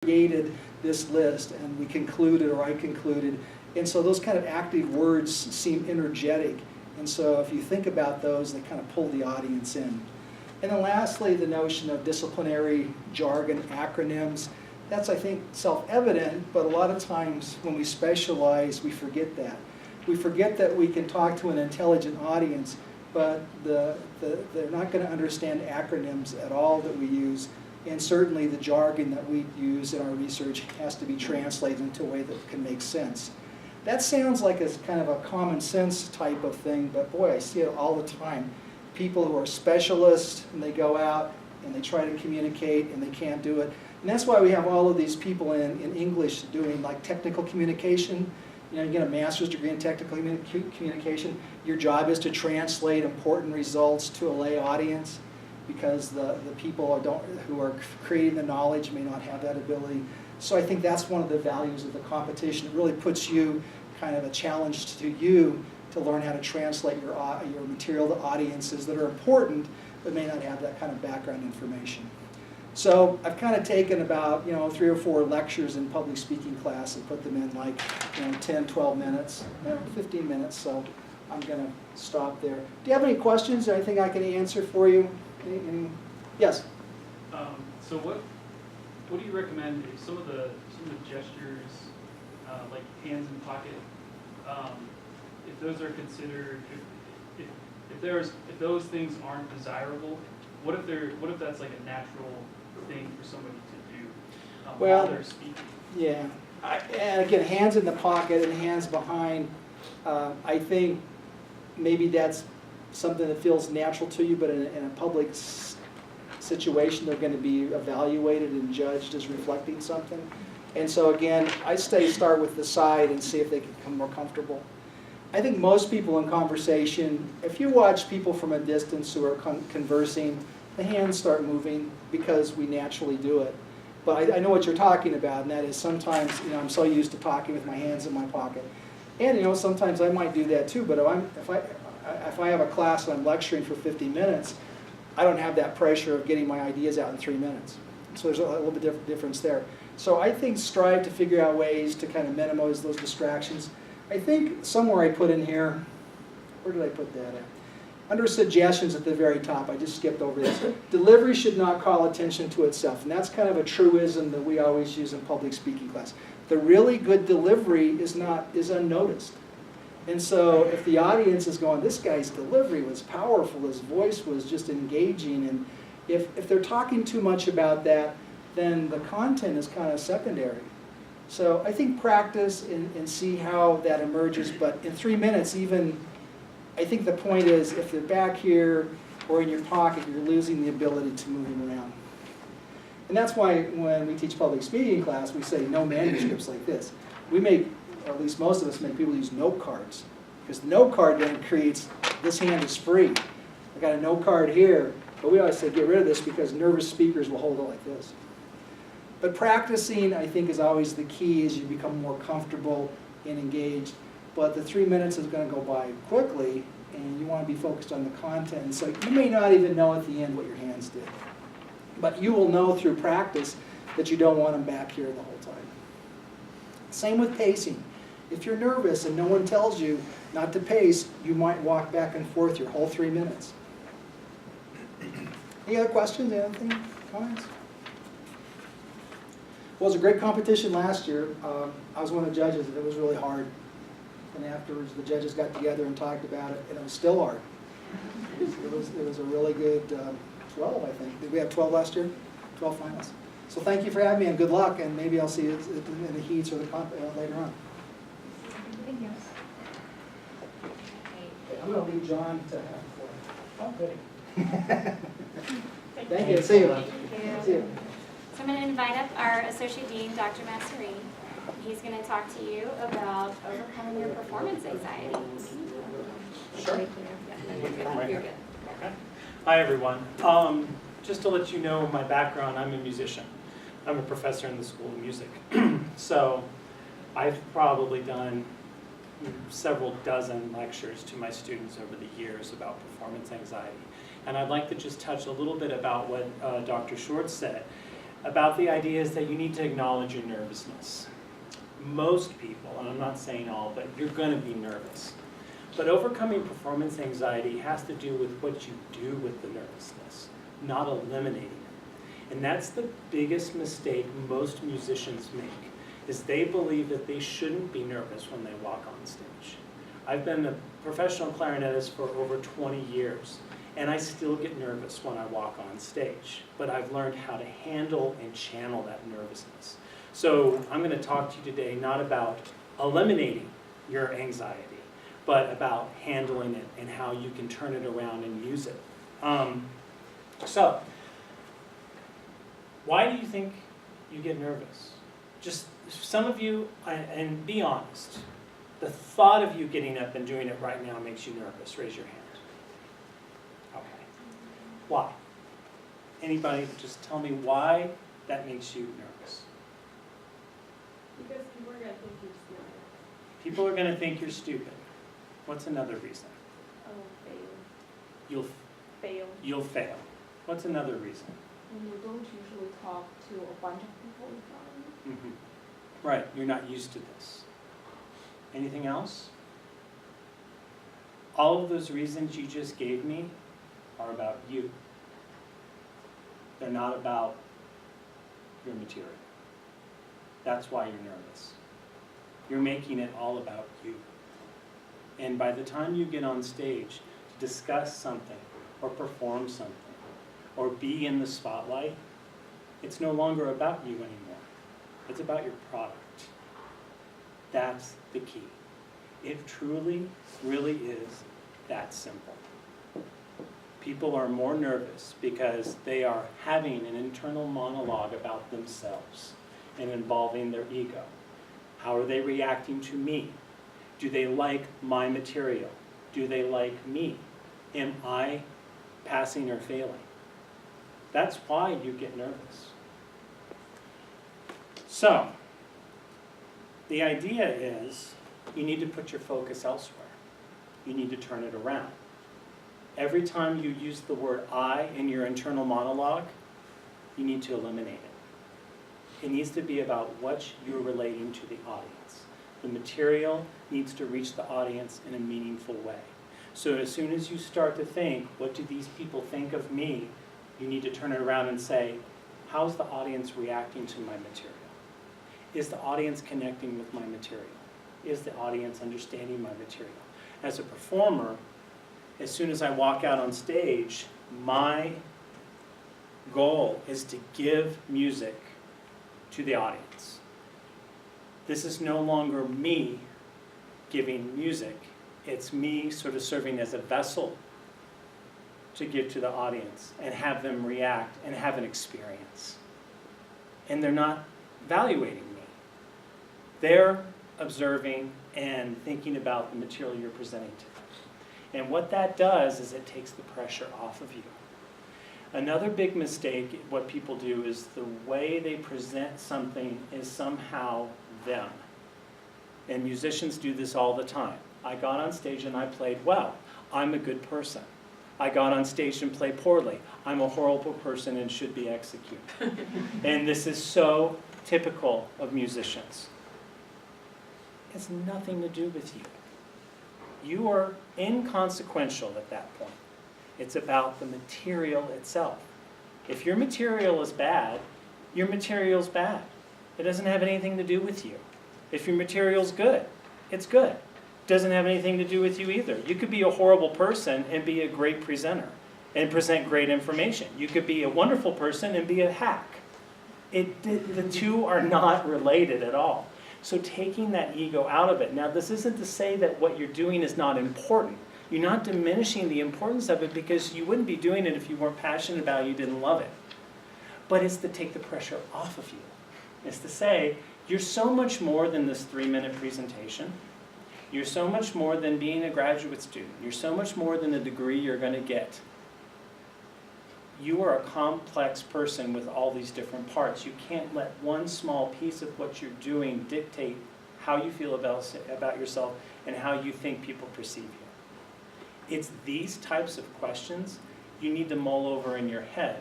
created this list, and we concluded, or I concluded, and so those kind of active words seem energetic, and so if you think about those, they kind of pull the audience in. And then lastly, the notion of disciplinary jargon, acronyms. That's, I think, self-evident, but a lot of times when we specialize, we forget that. We forget that we can talk to an intelligent audience, but they're not going to understand acronyms at all that we use. And certainly the jargon that we use in our research has to be translated into a way that can make sense. That sounds like a kind of a common sense type of thing, but boy, I see it all the time. People who are specialists, and they go out and they try to communicate and they can't do it. And that's why we have all of these people in English doing like technical communication. You know, you get a master's degree in technical communication. Your job is to translate important results to a lay audience, because the people who are creating the knowledge may not have that ability. So I think that's one of the values of the competition. It really puts you kind of a challenge to you to learn how to translate your material to audiences that are important but may not have that kind of background information. So I've kind of taken about 3 or 4 lectures in public speaking class and put them in like 10, 12 minutes, 15 minutes. So I'm going to stop there. Do you have any questions? Anything I can answer for you? Yes. So what do you recommend? Some of the gestures, like hands in pocket, if those are considered, if those things aren't desirable, what if that's like a natural thing for somebody to do while they're speaking? Yeah. And again, hands in the pocket and hands behind. I think maybe that's something that feels natural to you, but in a public situation, they're going to be evaluated and judged as reflecting something. And so again, I start with the side and see if they can become more comfortable. I think most people in conversation, if you watch people from a distance who are conversing, the hands start moving because we naturally do it. But I know what you're talking about, and that is sometimes I'm so used to talking with my hands in my pocket. And sometimes I might do that too, but if I have a class and I'm lecturing for 50 minutes, I don't have that pressure of getting my ideas out in 3 minutes. So there's a little bit of difference there. So I think strive to figure out ways to kind of minimize those distractions. I think somewhere I put in here, where did I put that at? Under suggestions at the very top, I just skipped over this. Delivery should not call attention to itself. And that's kind of a truism that we always use in public speaking class. The really good delivery is unnoticed. And so if the audience is going, this guy's delivery was powerful, his voice was just engaging, and if they're talking too much about that, then the content is kind of secondary. So I think practice and see how that emerges, but in 3 minutes even, I think the point is if they're back here or in your pocket, you're losing the ability to move them around. And that's why when we teach public speaking class, we say no manuscripts like this. We make, or at least most of us make people use note cards, because the note card then creates, this hand is free. I got a note card here, but we always say get rid of this because nervous speakers will hold it like this. But practicing, I think, is always the key as you become more comfortable and engaged. But the 3 minutes is going to go by quickly, and you want to be focused on the content. So you may not even know at the end what your hands did. But you will know through practice that you don't want them back here the whole time. Same with pacing. If you're nervous and no one tells you not to pace, you might walk back and forth your whole 3 minutes. Any other questions? Anything? Comments? Well, it was a great competition last year. I was one of the judges, and it was really hard. And afterwards, the judges got together and talked about it, and it was still hard. It was a really good 12, I think. Did we have 12 last year? 12 finals. So thank you for having me, and good luck, and maybe I'll see you in the heats or the later on. Thank you. Okay, I'm going to leave John to have the floor. Oh, good. Thank you. See you. Thank you. See you. So I'm going to invite up our Associate Dean, Dr. Masserini. He's going to talk to you about overcoming your performance anxiety. Sure. You're good. Okay. Hi, everyone. Just to let you know my background, I'm a musician. I'm a professor in the School of Music. So I've probably done several dozen lectures to my students over the years about performance anxiety. And I'd like to just touch a little bit about what Dr. Short said. about the idea is that you need to acknowledge your nervousness. Most people, and I'm not saying all, but you're going to be nervous. But overcoming performance anxiety has to do with what you do with the nervousness, not eliminating it. And that's the biggest mistake most musicians make, is they believe that they shouldn't be nervous when they walk on stage. I've been a professional clarinetist for over 20 years, and I still get nervous when I walk on stage. But I've learned how to handle and channel that nervousness. So I'm going to talk to you today not about eliminating your anxiety, but about handling it and how you can turn it around and use it. So, why do you think you get nervous? Just some of you, and be honest, the thought of you getting up and doing it right now makes you nervous. Raise your hand. Okay. Why? Anybody just tell me why that makes you nervous? Because people are going to think you're stupid. People are going to think you're stupid. What's another reason? Oh, fail. You'll fail. What's another reason? And you don't usually talk to a bunch of people in front of you. Right, you're not used to this. Anything else? All of those reasons you just gave me are about you. They're not about your material. That's why you're nervous. You're making it all about you. And by the time you get on stage to discuss something or perform something or be in the spotlight, it's no longer about you anymore. It's about your product. That's the key. It truly, really is that simple. People are more nervous because they are having an internal monologue about themselves and involving their ego. How are they reacting to me? Do they like my material? Do they like me? Am I passing or failing? That's why you get nervous. So, the idea is you need to put your focus elsewhere. You need to turn it around. Every time you use the word I in your internal monologue, you need to eliminate it. It needs to be about what you're relating to the audience. The material needs to reach the audience in a meaningful way. So as soon as you start to think, what do these people think of me? You need to turn it around and say, how's the audience reacting to my material? Is the audience connecting with my material? Is the audience understanding my material? As a performer, as soon as I walk out on stage, my goal is to give music to the audience. This is no longer me giving music. It's me sort of serving as a vessel to give to the audience and have them react and have an experience. And they're not evaluating me. They're observing and thinking about the material you're presenting to them. And what that does is it takes the pressure off of you. Another big mistake, what people do, is the way they present something is somehow them. And musicians do this all the time. I got on stage and I played well. I'm a good person. I got on stage and played poorly. I'm a horrible person and should be executed. And this is so typical of musicians. It has nothing to do with you. You are inconsequential at that point. It's about the material itself. If your material is bad, your material's bad. It doesn't have anything to do with you. If your material's good, it's good. It doesn't have anything to do with you either. You could be a horrible person and be a great presenter and present great information. You could be a wonderful person and be a hack. The two are not related at all. So taking that ego out of it. Now, this isn't to say that what you're doing is not important. You're not diminishing the importance of it because you wouldn't be doing it if you weren't passionate about it, you didn't love it. But it's to take the pressure off of you. It's to say, you're so much more than this 3-minute presentation. You're so much more than being a graduate student. You're so much more than the degree you're going to get. You are a complex person with all these different parts. You can't let one small piece of what you're doing dictate how you feel about yourself and how you think people perceive you. It's these types of questions you need to mull over in your head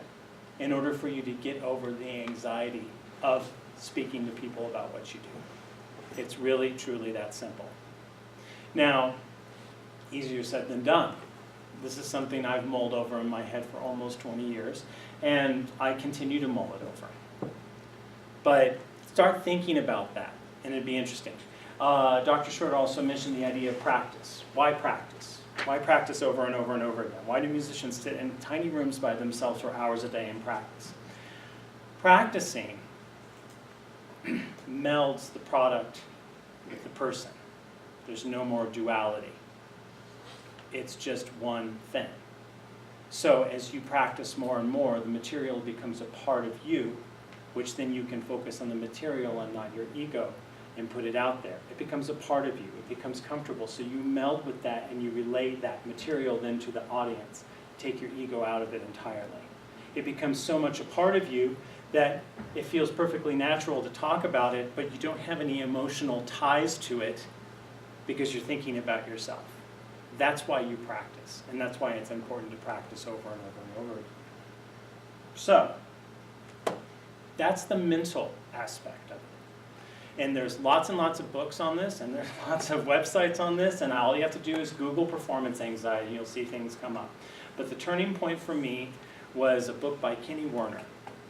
in order for you to get over the anxiety of speaking to people about what you do. It's really, truly that simple. Now, easier said than done. This is something I've mulled over in my head for almost 20 years, and I continue to mull it over. But start thinking about that, and it'd be interesting. Dr. Short also mentioned the idea of practice. Why practice? Why practice over and over and over again? Why do musicians sit in tiny rooms by themselves for hours a day and practice? Practicing melds the product with the person. There's no more duality. It's just one thing. So as you practice more and more, the material becomes a part of you, which then you can focus on the material and not your ego and put it out there. It becomes a part of you. It becomes comfortable. So you meld with that and you relate that material then to the audience. Take your ego out of it entirely. It becomes so much a part of you that it feels perfectly natural to talk about it, but you don't have any emotional ties to it because you're thinking about yourself. That's why you practice, and that's why it's important to practice over and over and over again. So, that's the mental aspect of it. And there's lots and lots of books on this, and there's lots of websites on this, and all you have to do is Google performance anxiety, and you'll see things come up. But the turning point for me was a book by Kenny Werner,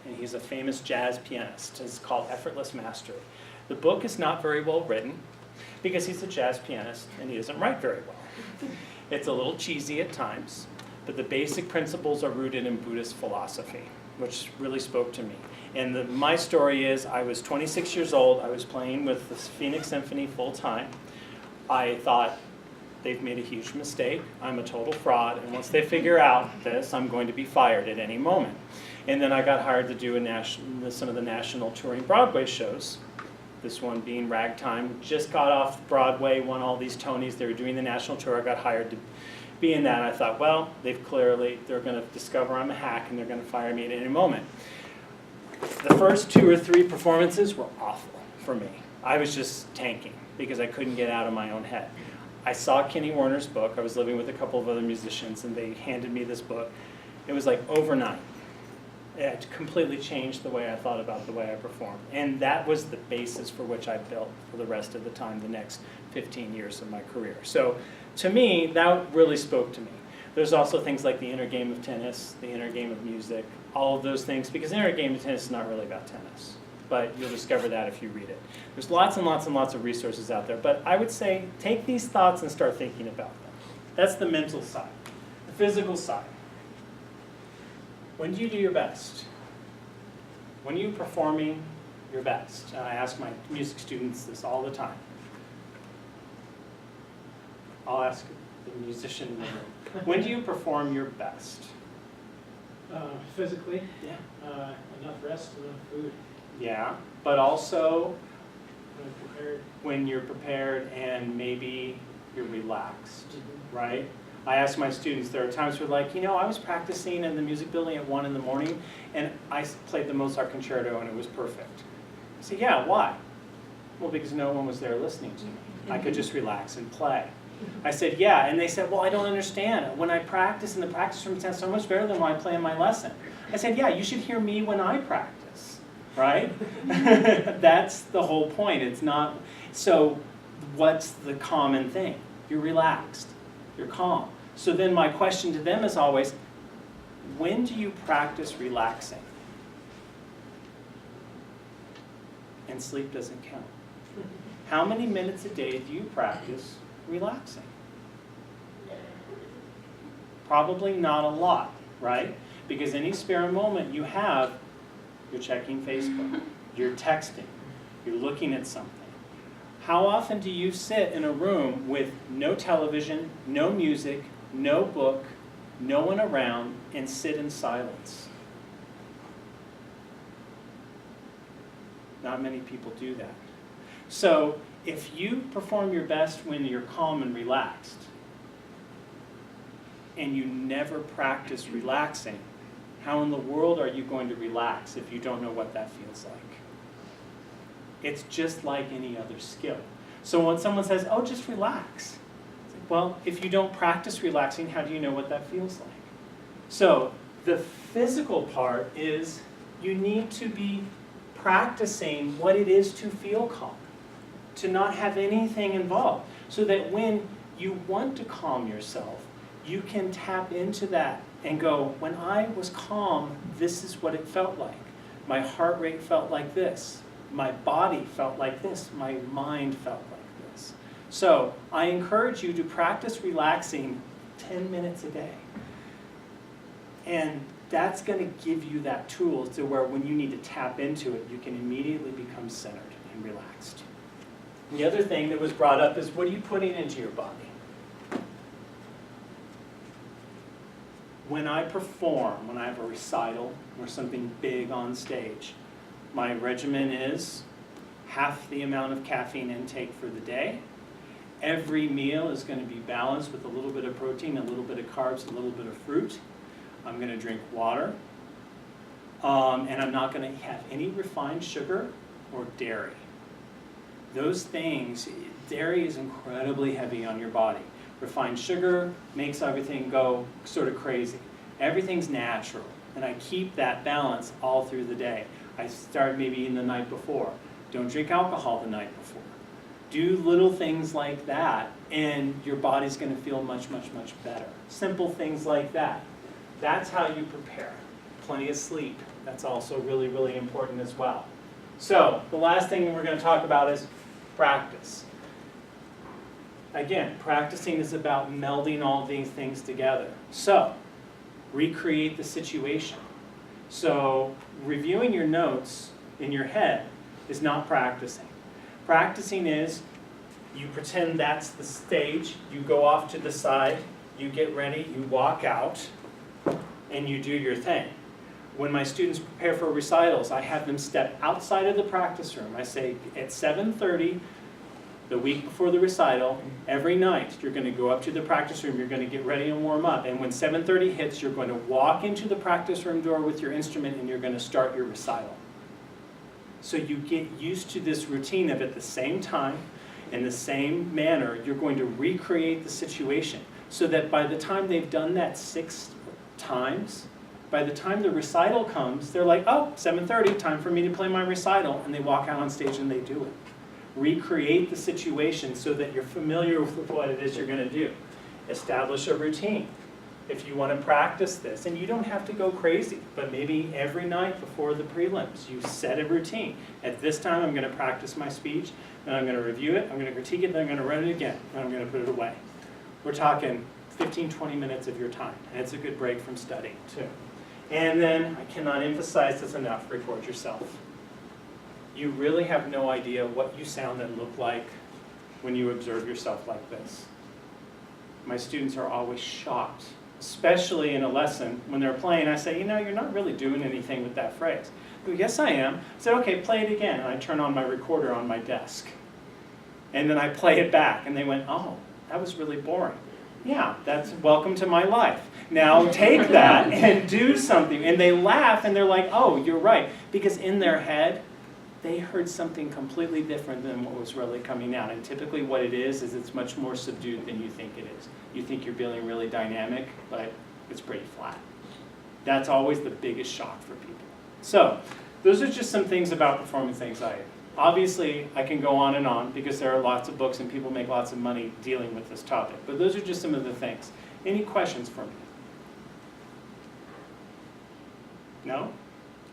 and he's a famous jazz pianist. It's called Effortless Mastery. The book is not very well written, because he's a jazz pianist, and he doesn't write very well. It's a little cheesy at times, but the basic principles are rooted in Buddhist philosophy, which really spoke to me. And my story is, I was 26 years old, I was playing with the Phoenix Symphony full time. I thought, they've made a huge mistake, I'm a total fraud, and once they figure out this, I'm going to be fired at any moment. And then I got hired to do some of the national touring Broadway shows. This one being Ragtime, just got off Broadway, won all these Tonys. They were doing the national tour. I got hired to be in that. And I thought, well, they're going to discover I'm a hack and they're going to fire me at any moment. The first 2 or 3 performances were awful for me. I was just tanking because I couldn't get out of my own head. I saw Kenny Werner's book. I was living with a couple of other musicians and they handed me this book. It was like overnight. It completely changed the way I thought about the way I performed. And that was the basis for which I built for the rest of the time, the next 15 years of my career. So to me, that really spoke to me. There's also things like the inner game of tennis, the inner game of music, all of those things, because the inner game of tennis is not really about tennis. But you'll discover that if you read it. There's lots and lots and lots of resources out there. But I would say take these thoughts and start thinking about them. That's the mental side. The physical side. When do you do your best? When are you performing your best? And I ask my music students this all the time. I'll ask the musician in the room. When do you perform your best? Physically, Yeah. enough rest, enough food, Yeah, but also when prepared. when you're prepared and maybe you're relaxed, right? I ask my students, there are times where like, I was practicing in the music building at 1 in the morning and I played the Mozart concerto and it was perfect. I said, yeah, why? Well, because no one was there listening to me. I could just relax and play. I said, yeah, and they said, well, I don't understand. When I practice in the practice room, it sounds so much better than when I play in my lesson. I said, yeah, you should hear me when I practice, right? That's the whole point. It's not, so what's the common thing? You're relaxed. You're calm. So then my question to them is always, when do you practice relaxing? And sleep doesn't count. How many minutes a day do you practice relaxing? Probably not a lot, right? Because any spare moment you have, you're checking Facebook, you're texting, you're looking at something. How often do you sit in a room with no television, no music, no book, no one around, and sit in silence? Not many people do that. So if you perform your best when you're calm and relaxed, and you never practice relaxing, how in the world are you going to relax if you don't know what that feels like? It's just like any other skill. So when someone says, oh, just relax, it's like, well, if you don't practice relaxing, how do you know what that feels like? So the physical part is you need to be practicing what it is to feel calm, to not have anything involved, so that when you want to calm yourself, you can tap into that and go, when I was calm, this is what it felt like. My heart rate felt like this. My body felt like this. My mind felt like this. So I encourage you to practice relaxing 10 minutes a day. And that's going to give you that tool to where when you need to tap into it, you can immediately become centered and relaxed. The other thing that was brought up is, what are you putting into your body? When I perform, when I have a recital or something big on stage, my regimen is half the amount of caffeine intake for the day. Every meal is going to be balanced with a little bit of protein, a little bit of carbs, a little bit of fruit. I'm going to drink water. And I'm not going to have any refined sugar or dairy. Those things, dairy is incredibly heavy on your body. Refined sugar makes everything go sort of crazy. Everything's natural, and I keep that balance all through the day. I start maybe eating the night before. Don't drink alcohol the night before. Do little things like that, and your body's going to feel much, much, much better. Simple things like that. That's how you prepare. Plenty of sleep. That's also really, really important as well. So the last thing we're going to talk about is practice. Again, practicing is about melding all these things together. So, recreate the situation. So, reviewing your notes in your head is not practicing. Practicing is, you pretend that's the stage, you go off to the side, you get ready, you walk out, and you do your thing. When my students prepare for recitals, I have them step outside of the practice room. I say, at 7:30, the week before the recital, every night you're going to go up to the practice room, you're going to get ready and warm up, and when 7:30 hits, you're going to walk into the practice room door with your instrument and you're going to start your recital. So you get used to this routine of, at the same time, in the same manner, you're going to recreate the situation, so that by the time they've done that 6 times, by the time the recital comes, they're like, oh, 7:30, time for me to play my recital, and they walk out on stage and they do it. Recreate the situation so that you're familiar with what it is you're going to do. Establish a routine. If you want to practice this, and you don't have to go crazy, but maybe every night before the prelims, you set a routine. At this time, I'm going to practice my speech, then I'm going to review it, I'm going to critique it, then I'm going to run it again, and I'm going to put it away. We're talking 15, 20 minutes of your time, and it's a good break from studying, too. And then, I cannot emphasize this enough, record yourself. You really have no idea what you sound and look like when you observe yourself like this. My students are always shocked, especially in a lesson when they're playing. I say, you know, you're not really doing anything with that phrase. They go, yes, I am. I said, okay, play it again. And I turn on my recorder on my desk. And then I play it back. And they went, oh, that was really boring. Yeah, that's welcome to my life. Now take that and do something. And they laugh and they're like, oh, you're right. Because in their head, they heard something completely different than what was really coming out. And typically what it is it's much more subdued than you think it is. You think you're feeling really dynamic, but it's pretty flat. That's always the biggest shock for people. So, those are just some things about performance anxiety. Obviously, I can go on because there are lots of books and people make lots of money dealing with this topic. But those are just some of the things. Any questions for me? No?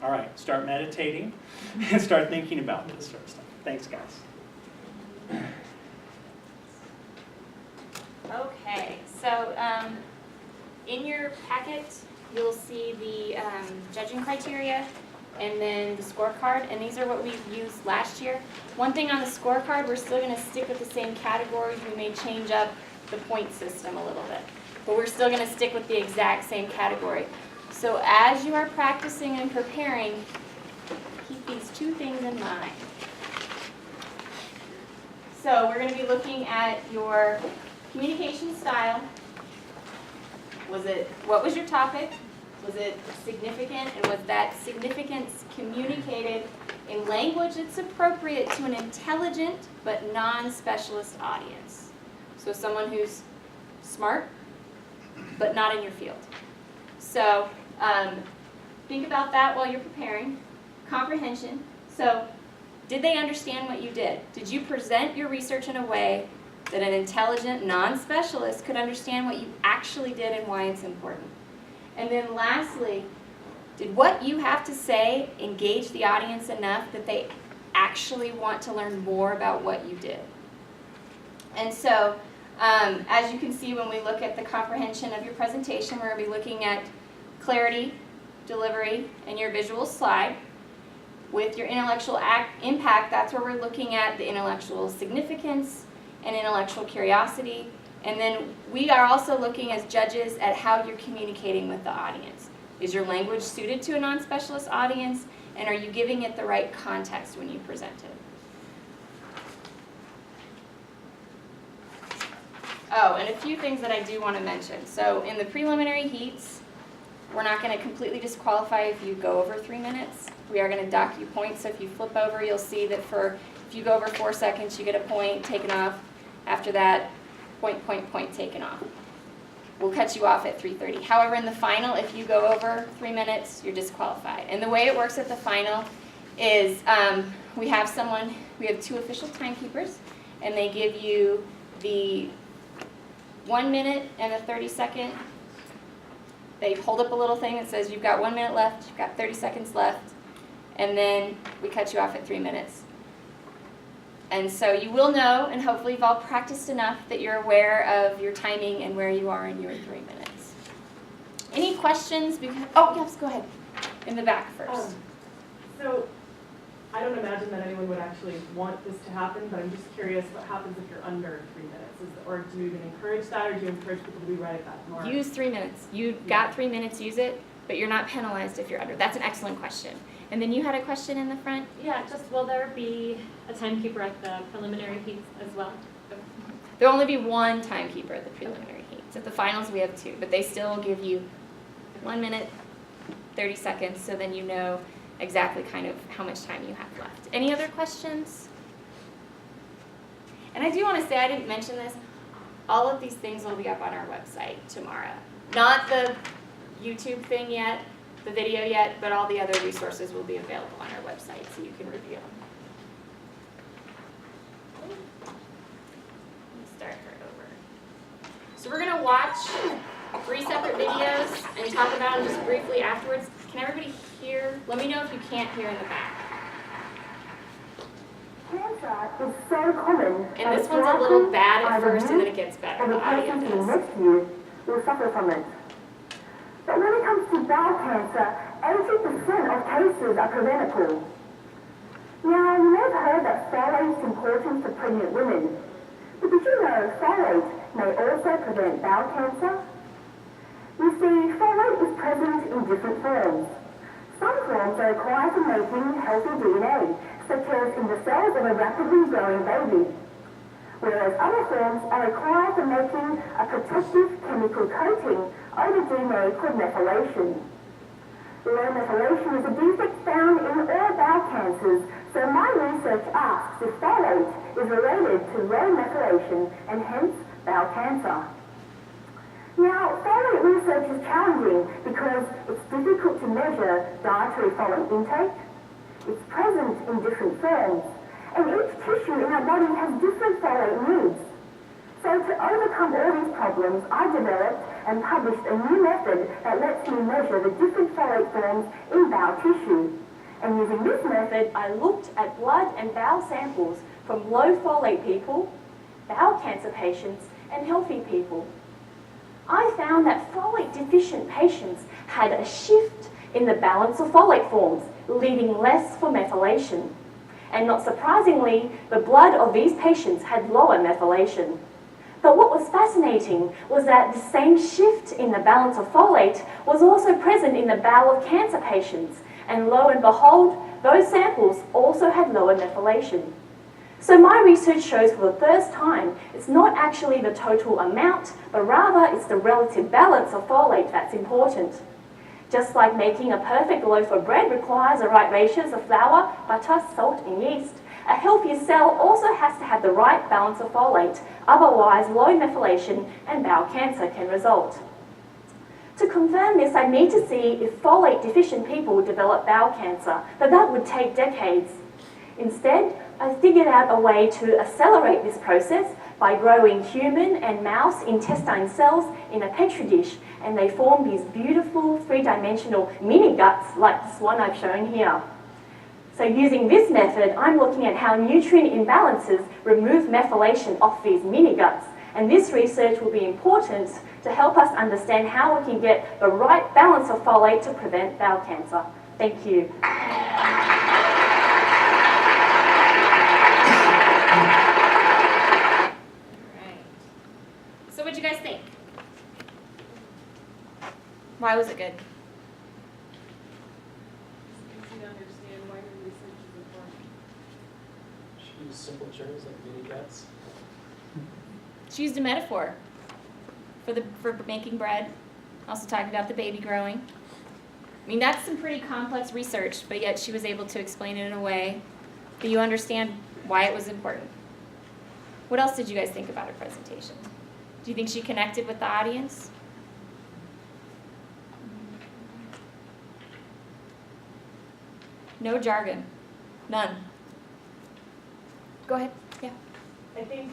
All right, start meditating and start thinking about this sort of stuff. Thanks, guys. Okay, so in your packet, you'll see the judging criteria and then the scorecard, and these are what we've used last year. One thing on the scorecard, we're still going to stick with the same categories. We may change up the point system a little bit, but we're still going to stick with the exact same category. So as you are practicing and preparing, keep these 2 things in mind. So we're going to be looking at your communication style. What was your topic? Was it significant? And was that significance communicated in language that's appropriate to an intelligent but non-specialist audience? So someone who's smart, but not in your field. So think about that while you're preparing. Comprehension. So, did they understand what you did? Did you present your research in a way that an intelligent non-specialist could understand what you actually did and why it's important? And then lastly, did what you have to say engage the audience enough that they actually want to learn more about what you did? And so, as you can see when we look at the comprehension of your presentation, we're going to be looking at clarity, delivery, and your visual slide. With your intellectual impact, that's where we're looking at the intellectual significance and intellectual curiosity. And then we are also looking as judges at how you're communicating with the audience. Is your language suited to a non-specialist audience, and are you giving it the right context when you present it? Oh, and a few things that I do want to mention. So in the preliminary heats, we're not going to completely disqualify if you go over 3 minutes. We are going to dock you points, so if you flip over, you'll see that if you go over 4 seconds, you get a point taken off. After that, point taken off. We'll cut you off at 3:30. However, in the final, if you go over 3 minutes, you're disqualified. And the way it works at the final is we have 2 official timekeepers, and they give you the 1 minute and a 30-second. They hold up a little thing that says you've got 1 minute left, you've got 30 seconds left, and then we cut you off at 3 minutes. And so you will know, and hopefully you've all practiced enough that you're aware of your timing and where you are in your 3 minutes. Any questions? Oh, yes, go ahead. In the back first. So I don't imagine that anyone would actually want this to happen, but I'm just curious what happens if you're under 3 minutes? Or do you even encourage that, or do you encourage people to be right at that mark? Use 3 minutes. You've got 3 minutes, use it, but you're not penalized if you're under. That's an excellent question. And then you had a question in the front? Yeah, just will there be a timekeeper at the preliminary heats as well? There'll only be 1 timekeeper at the preliminary heats. At the finals, we have 2, but they still give you 1 minute, 30 seconds, so then you know exactly kind of how much time you have left. Any other questions? And I do want to say, I didn't mention this, all of these things will be up on our website tomorrow. Not the YouTube thing yet, the video yet, but all the other resources will be available on our website so you can review them. Let me start her over. So we're going to watch 3 separate videos and talk about them just briefly afterwards. Can everybody hear? Let me know if you can't hear in the back. Cancer is so common. And this one's a little bad at first and then it gets better. And the patient sitting next to you will suffer from it. But when it comes to bowel cancer, 80% of cases are preventable. Now, you may have heard that folate is important for pregnant women. But did you know folate may also prevent bowel cancer? You see, folate is present in different forms. Some forms are required for making healthy DNA, such as in the cells of a rapidly growing baby, whereas other forms are required for making a protective chemical coating over DNA called methylation. Low methylation is a defect found in all bowel cancers, so my research asks if folate is related to low methylation and hence bowel cancer. Now, folate research is challenging because it's difficult to measure dietary folate intake. It's present in different forms, and each tissue in our body has different folate needs. So to overcome all these problems, I developed and published a new method that lets me measure the different folate forms in bowel tissue. And using this method, I looked at blood and bowel samples from low folate people, bowel cancer patients, and healthy people. I found that folate deficient patients had a shift in the balance of folate forms, leaving less for methylation. And not surprisingly, the blood of these patients had lower methylation. But what was fascinating was that the same shift in the balance of folate was also present in the bowel of cancer patients, and lo and behold, those samples also had lower methylation. So my research shows for the first time it's not actually the total amount, but rather it's the relative balance of folate that's important. Just like making a perfect loaf of bread requires the right ratios of flour, butter, salt, and yeast, a healthier cell also has to have the right balance of folate, otherwise low methylation and bowel cancer can result. To confirm this, I need to see if folate deficient people develop bowel cancer, but that would take decades. Instead, I figured out a way to accelerate this process by growing human and mouse intestine cells in a petri dish, and they form these beautiful three-dimensional mini guts like this one I've shown here. So using this method, I'm looking at how nutrient imbalances remove methylation off these mini guts, and this research will be important to help us understand how we can get the right balance of folate to prevent bowel cancer. Thank you. Right. So what'd you guys think? Why was it good? It's easy to understand why your research is important. Should use simple terms like mini guts. She used a metaphor for making bread. Also talking about the baby growing. I mean, that's some pretty complex research, but yet she was able to explain it in a way that you understand why it was important. What else did you guys think about her presentation? Do you think she connected with the audience? No jargon. None. Go ahead. Yeah. I think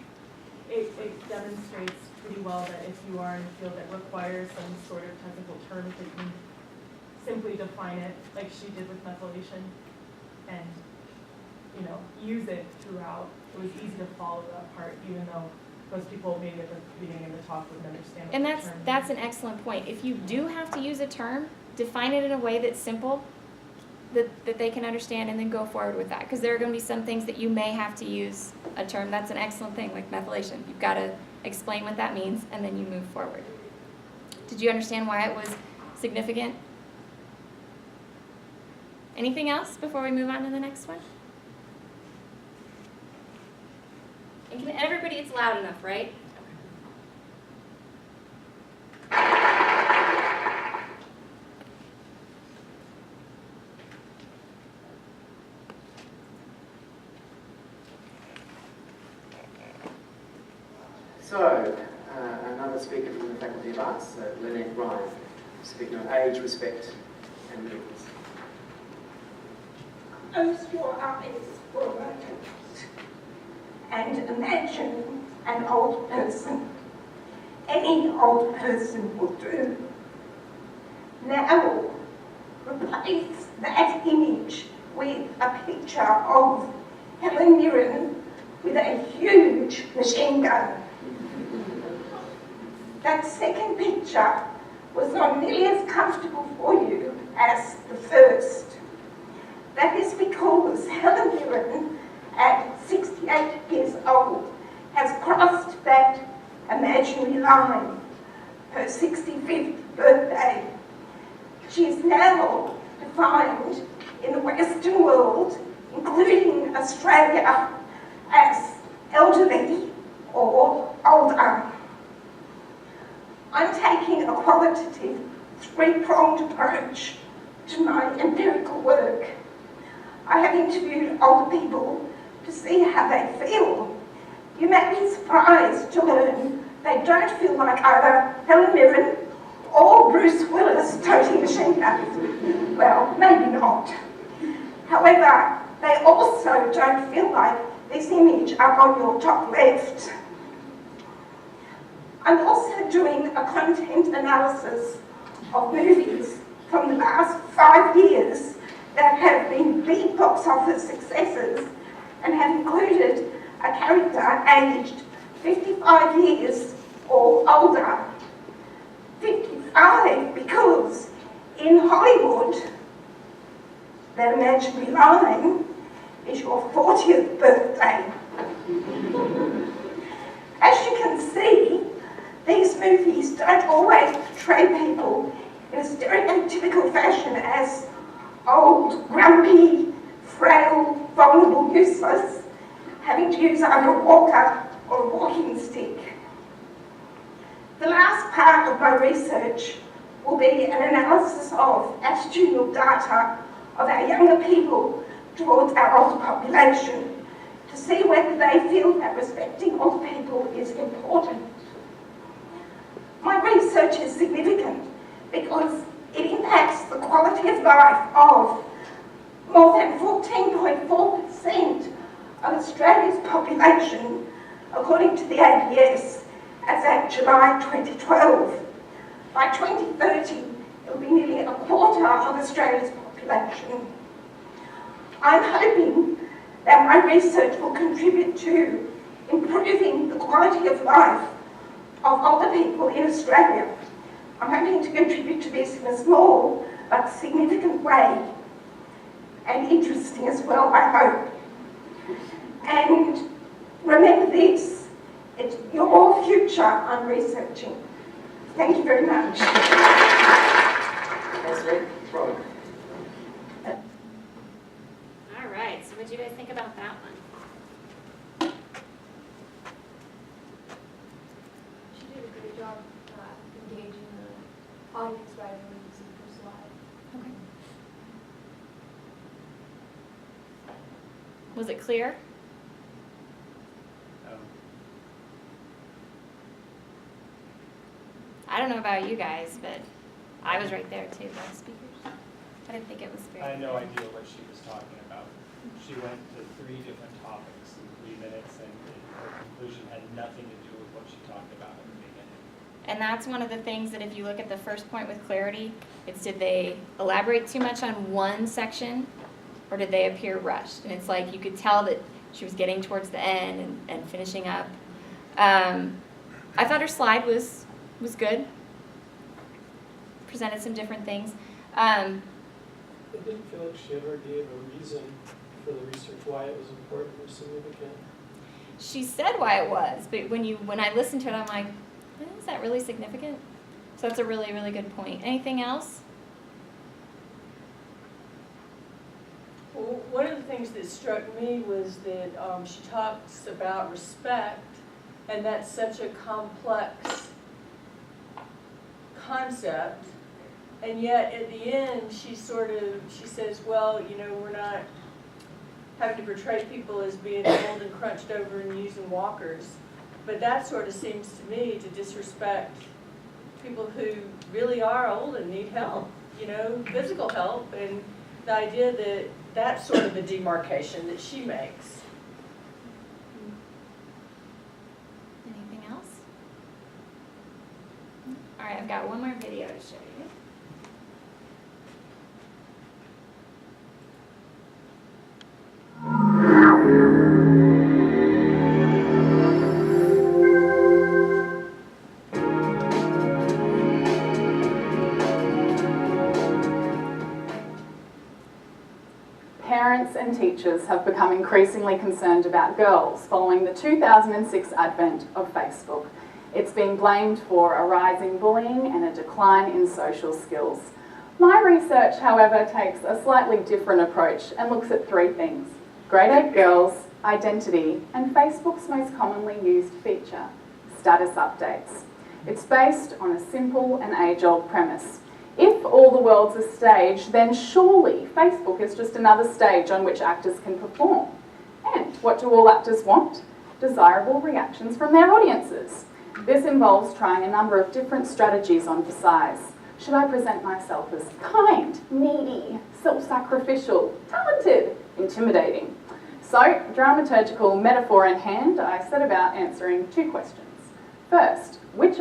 it demonstrates pretty well that if you are in a field that requires some sort of technical terms, that you can simply define it like she did with methylation and, you know, use it throughout. It was easy to follow that part, even though most people maybe at the beginning of the talk wouldn't understand what And the that's term that's means. an excellent point. If you do have to use a term, define it in a way that's simple, that they can understand, and then go forward with that. Because there are going to be some things that you may have to use a term. That's an excellent thing, like methylation. You've got to explain what that means, and then you move forward. Did you understand why it was significant? Anything else before we move on to the next one? And can everybody, it's loud enough, right? So, another speaker from the Faculty of Arts, Lynette Ryan, speaking on age, respect and limits. Close your eyes for a moment and imagine an old person. Any old person will do. Now, replace that image with a picture of Helen Mirren with a huge machine gun. That second picture was not nearly as comfortable for you as the first. That is because Helen Mirren, at 68 years old, has crossed that imaginary line, her 65th birthday. She is now defined in the Western world, including Australia, as elderly or older. I'm taking a qualitative, three-pronged approach to my empirical work. I have interviewed older people to see how they feel. You may be surprised to learn they don't feel like either Helen Mirren or Bruce Willis toting machine guns. Well, maybe not. However, they also don't feel like this image up on your top left. I'm also doing a content analysis of movies from the last 5 years that have been big box office successes and have included a character aged 55 years or older. 55 because in Hollywood, that imaginary line is your 40th birthday. As you can see, these movies don't always portray people in a stereotypical fashion as old, grumpy, frail, vulnerable, useless, having to use either a walker or a walking stick. The last part of my research will be an analysis of attitudinal data of our younger people towards our older population to see whether they feel that respecting older people is important. My research is significant because it impacts the quality of life of more than 14.4% of Australia's population, according to the ABS, as at July 2012. By 2030, it will be nearly a quarter of Australia's population. I'm hoping that my research will contribute to improving the quality of life of older people in Australia. I'm hoping to contribute to this in a small but significant way, and interesting as well, I hope. And remember this, it's your future I'm researching. Thank you very much. Thanks, Lynn. Robin. All right, so what do you guys think about that one? She did a great job engaging the audience rather than using her slide. Okay. Was it clear? I don't know about you guys, but I was right there too, the speakers. I didn't think it was very. I had no idea what she was talking about. She went to 3 different topics in 3 minutes, and her conclusion had nothing to do with what she talked about at the beginning. And that's one of the things that if you look at the first point with clarity, it's did they elaborate too much on one section or did they appear rushed? And it's like you could tell that she was getting towards the end and finishing up. I thought her slide was good. Presented some different things. I didn't feel like she ever gave a reason for the research, why it was important or significant. She said why it was, but when I listened to it, I'm like, is that really significant? So that's a really, really good point. Anything else? Well, one of the things that struck me was that she talks about respect, and that's such a complex concept, and yet at the end she says, well, you know, we're not having to portray people as being old and crunched over and using walkers, but that sort of seems to me to disrespect people who really are old and need help, you know, physical help, and the idea that that's sort of a demarcation that she makes. Anything else? All right, I've got one more video to show you. Parents and teachers have become increasingly concerned about girls following the 2006 advent of Facebook. It's been blamed for a rise in bullying and a decline in social skills. My research, however, takes a slightly different approach and looks at 3 things: grade 8 girls, identity, and Facebook's most commonly used feature, status updates. It's based on a simple and age-old premise. If all the world's a stage, then surely Facebook is just another stage on which actors can perform. And what do all actors want? Desirable reactions from their audiences. This involves trying a number of different strategies on for size. Should I present myself as kind, needy, self-sacrificial, talented, intimidating? So, dramaturgical metaphor in hand, I set about answering 2 questions. First, which